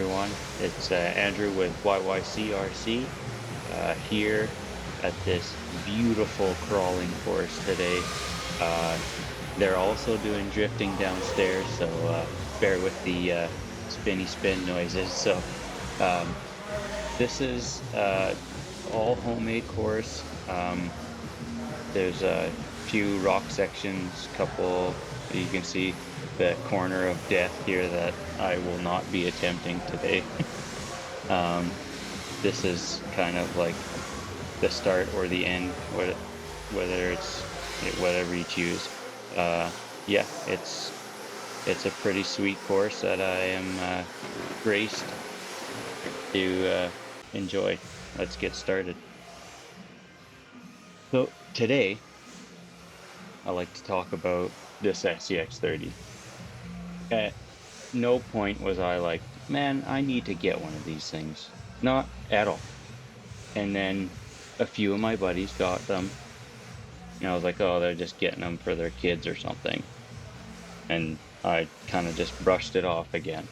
everyone. It's Andrew with YYC-RC here at this beautiful crawling course today. Uh, they're also doing drifting downstairs, so bear with the spinny spin noises. So um, this is all homemade course. There's a few rock sections, couple you can see the corner of death here that I will not be attempting today. um, this is kind of like the start or the end, whether it's whatever you choose. Yeah, it's a pretty sweet course that I am graced to enjoy. Let's get started. So today I like to talk about this Scx30. At no point was I like, man, I need to get one of these things. Not at all. And then a few of my buddies got them. And I was like, oh, they're just getting them for their kids or something. And I kind of just brushed it off again.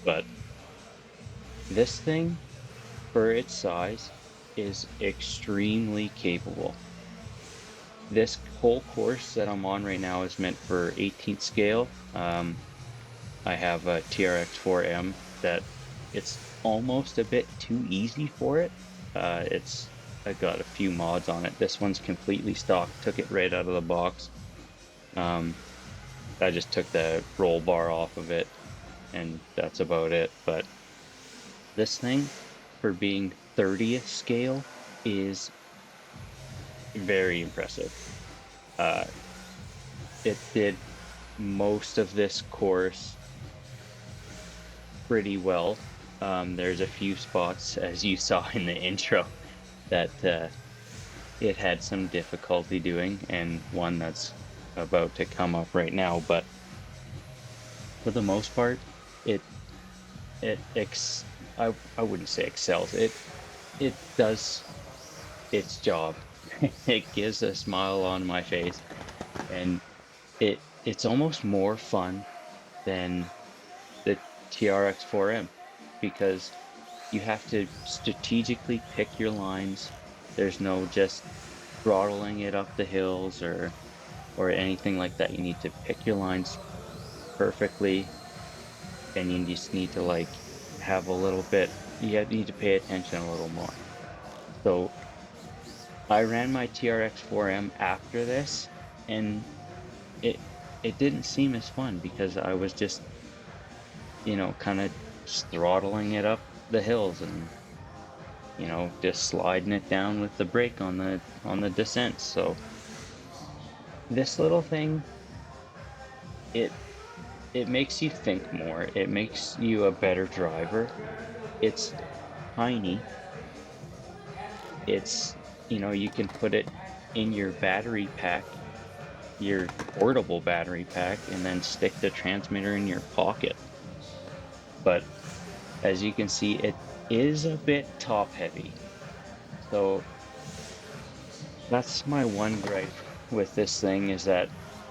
But this thing, for its size, is extremely capable. This whole course that I'm on right now is meant for 18th scale. I have a TRX4M that it's almost a bit too easy for it. I got a few mods on it. This one's completely stock, took it right out of the box. I just took the roll bar off of it and that's about it. But this thing, for being 30th scale, is very impressive. It did most of this course pretty well. There's a few spots, as you saw in the intro, that it had some difficulty doing, and one that's about to come up right now. But for the most part, I wouldn't say excels. It does its job. It gives a smile on my face, and it's almost more fun than the TRX4M because you have to strategically pick your lines. There's no just throttling it up the hills or anything like that. You need to pick your lines perfectly, and you just need to like have a little bit, need to pay attention a little more. So I ran my TRX4M after this, and it it didn't seem as fun because I was just, kind of throttling it up the hills and, just sliding it down with the brake on the descent. So this little thing, it it makes you think more. It makes you a better driver. It's tiny. It's, you can put it in your battery pack, your portable battery pack, and then stick the transmitter in your pocket. But as you can see, it is a bit top heavy. So that's my one gripe with this thing, is that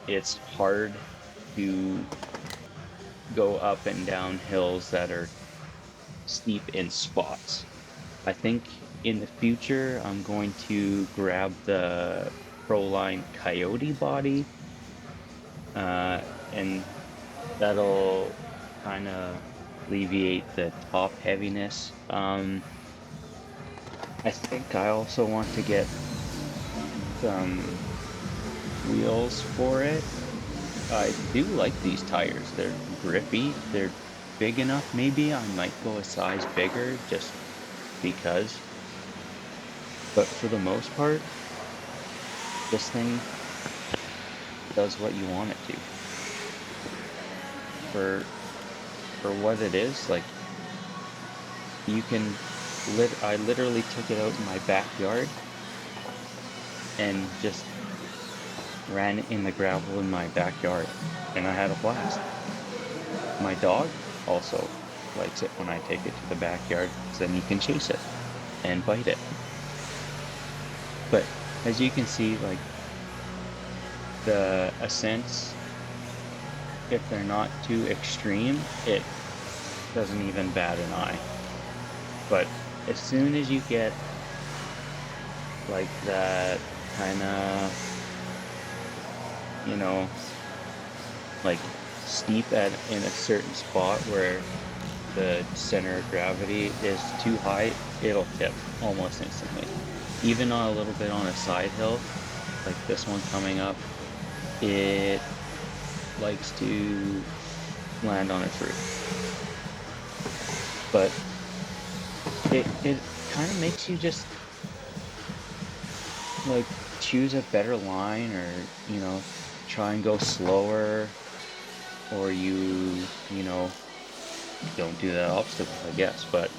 it's hard to go up and down hills that are steep in spots. I think in the future I'm going to grab the Proline Coyote body, and that'll kind of alleviate the top heaviness. I think I also want to get some wheels for it. I do like these tires. They're grippy. They're big enough. Maybe I might go a size bigger just because. But for the most part, this thing does what you want it to. For what it is, like, you can I literally took it out in my backyard and just ran it in the gravel in my backyard, and I had a blast. My dog also likes it when I take it to the backyard, because then you can chase it and bite it. But as you can see, like, the ascents, if they're not too extreme, it doesn't even bat an eye. But as soon as you get like that kind of, you know, like steep in a certain spot where the center of gravity is too high, it'll tip almost instantly. Even on a little bit on a side hill, like this one coming up, it likes to land on its roof. But it kind of makes you just like choose a better line, or try and go slower, or you don't do that obstacle, I guess. But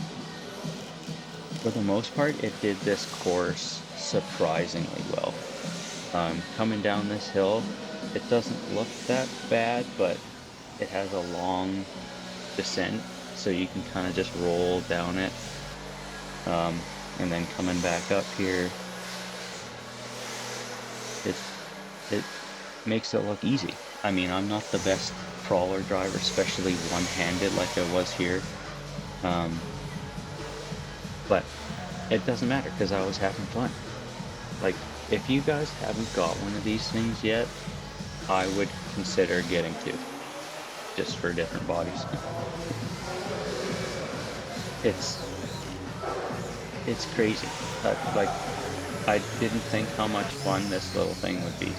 for the most part, it did this course surprisingly well. Coming down this hill, it doesn't look that bad, but it has a long descent, so you can kind of just roll down it. And then coming back up here, it makes it look easy. I mean, I'm not the best crawler driver, especially one-handed like I was here. But it doesn't matter because I was having fun. Like, if you guys haven't got one of these things yet, I would consider getting two, just for different bodies. It's crazy. Like, I didn't think how much fun this little thing would be.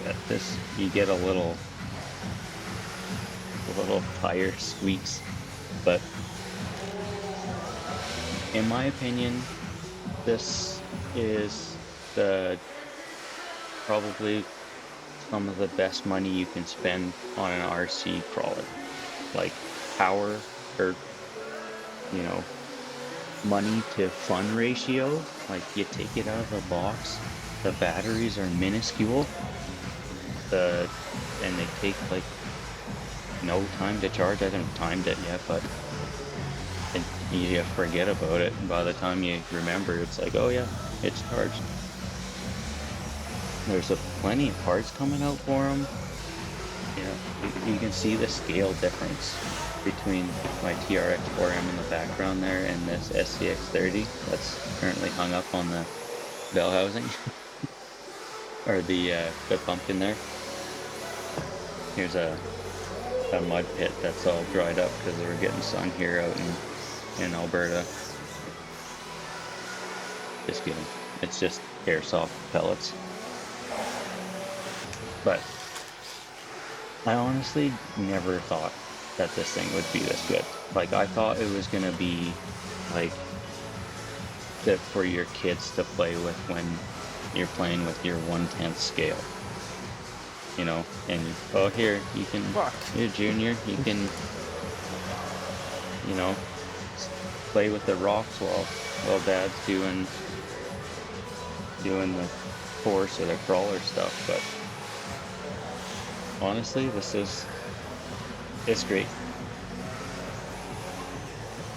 But this, you get a little tire squeaks, but in my opinion, this is probably some of the best money you can spend on an RC crawler. Like, power, or money to fun ratio, like, you take it out of the box, the batteries are minuscule, and they take like no time to charge. I haven't timed it yet, but you forget about it, and by the time you remember, it's like, oh yeah, it's charged. There's plenty of parts coming out for them. You can see the scale difference between my TRX-4M in the background there and this Scx30 that's currently hung up on the bell housing or the pumpkin there. Here's a mud pit that's all dried up because we're getting sun here out in Alberta. Just kidding. It's just airsoft pellets. But I honestly never thought that this thing would be this good. Like, I thought it was gonna be like for your kids to play with when you're playing with your 1/10 scale. And here, you can, you're junior, you can, play with the rocks while dad's doing the course or the crawler stuff. But honestly, it's great.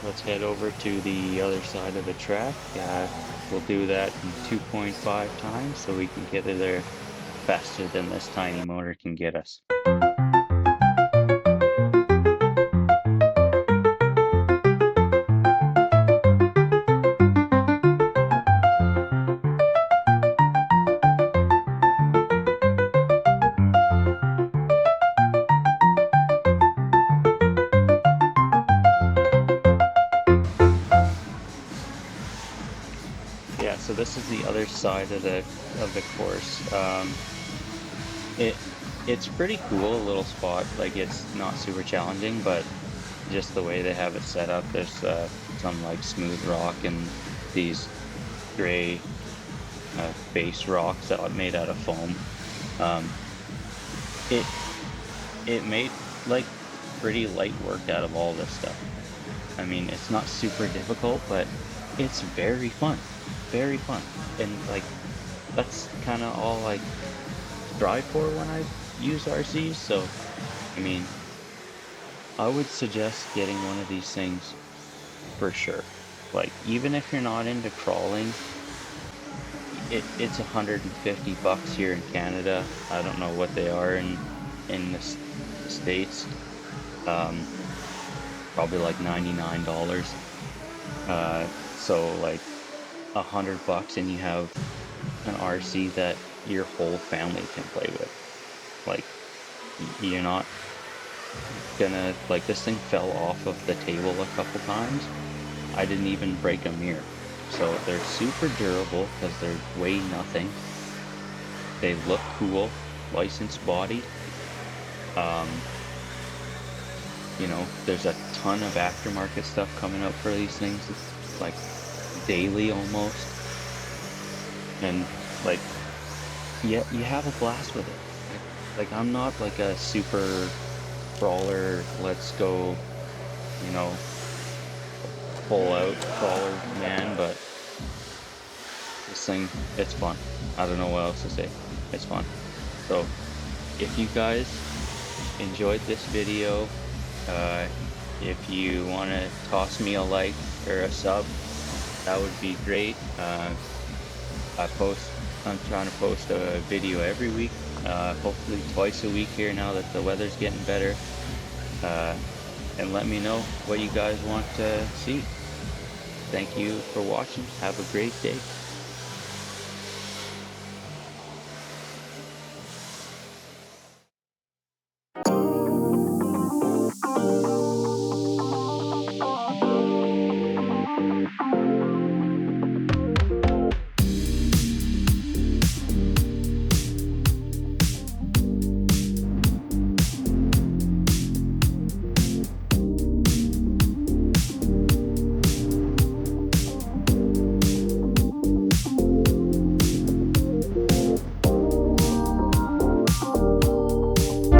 Let's head over to the other side of the track. We'll do that in 2.5 times so we can get there faster than this tiny motor can get us. Yeah, so this is the other side of the course. It's pretty cool, a little spot. Like, it's not super challenging, but just the way they have it set up, there's some like smooth rock and these gray base rocks that are made out of foam. It made like pretty light work out of all this stuff. I mean, it's not super difficult, but it's very fun. Very fun. And like, that's kind of all I strive for when I use RCs. So, I mean, I would suggest getting one of these things for sure. Like, even if you're not into crawling, it's $150 here in Canada. I don't know what they are in in the States, um, probably like $99. So like $100 and you have an RC that your whole family can play with. Like you're not gonna like this thing fell off of the table a couple times. I didn't even break a mirror. So they're super durable because they're weigh nothing. They look cool, licensed body. Um, you know, there's a ton of aftermarket stuff coming up for these things, like daily almost. And like, yeah, you have a blast with it. Like I'm not like a super brawler, let's go, you know, full out brawler man, but this thing, it's fun. I don't know what else to say. It's fun. So if you guys enjoyed this video, uh, if you want to toss me a like or a sub, that would be great. I'm trying to post a video every week, hopefully twice a week here now that the weather's getting better. And let me know what you guys want to see. Thank you for watching. Have a great day.